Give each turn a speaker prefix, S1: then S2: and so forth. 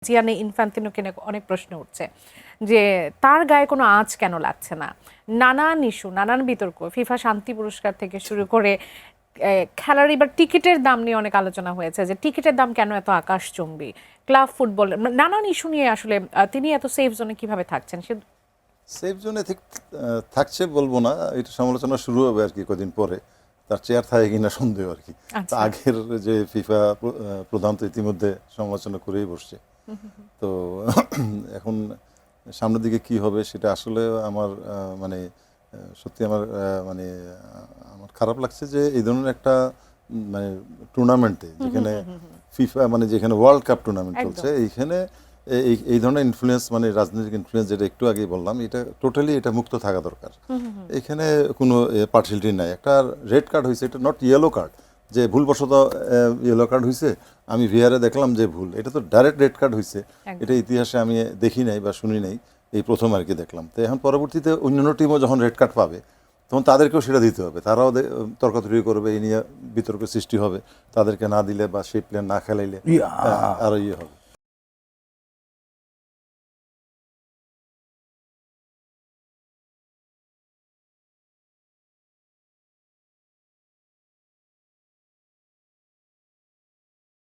S1: জিয়ানি ইনফ্যান্তিনোকে নিয়ে অনেক প্রশ্ন উঠছে যে তার গায়ে কোনো আঁচ কেন লাগছে না। নানান ইস্যু, নানান বিতর্ক, ফিফা শান্তি পুরস্কার থেকে শুরু করে খেলার এবার টিকিটের দাম নিয়ে অনেক আলোচনা হয়েছে যে টিকিটের দাম কেন এত আকাশচুম্বী, ক্লাব ফুটবল, নানান ইস্যু নিয়ে আসলে তিনি এত সেফ জোনে কিভাবে থাকছেন? সে
S2: সেফ জোনে থাকছে বলবো না, এটা সমালোচনা শুরু হবে আর কি কদিন পরে, তার চেয়ার থাকে কিনা সন্দেহ আর কি। আগের যে ফিফা প্রধান তো ইতিমধ্যে সমালোচনা করেই বসছে, তো এখন সামনের দিকে কি হবে সেটা আসলে আমার মানে সত্যি আমার মানে আমার খারাপ লাগছে যে এই ধরনের একটা মানে টুর্নামেন্টে যেখানে ফিফা মানে যেখানে ওয়ার্ল্ড কাপ টুর্নামেন্ট চলছে এইখানে এই ধরনের ইনফ্লুয়েন্স মানে রাজনৈতিক ইনফ্লুয়েন্স যেটা একটু আগেই বললাম, এটা টোটালি এটা মুক্ত থাকা দরকার। এখানে কোনো পার্সিয়ালিটি নাই। একটা রেড কার্ড হয়েছে, এটা নট ইয়েলো কার্ড যে ভুলবশত ইয়েলো কার্ড হয়েছে, আমি ভিআরে দেখলাম যে ভুল, এটা তো ডাইরেক্ট রেড কার্ড হয়েছে। এটা ইতিহাসে আমি দেখি নাই বা শুনি নাই, এই প্রথম আর কি দেখলাম। তো এখন পরবর্তীতে অন্যান্য টিমও যখন রেড কার্ড পাবে তখন তাদেরকেও সেটা দিতে হবে, তারাও তর্কাতর্কি করবে, এই নিয়ে বিতর্ক সৃষ্টি হবে, তাদেরকে না দিলে বা সেই প্লেয়ার না খেলাইলে আরও ইয়ে হবে।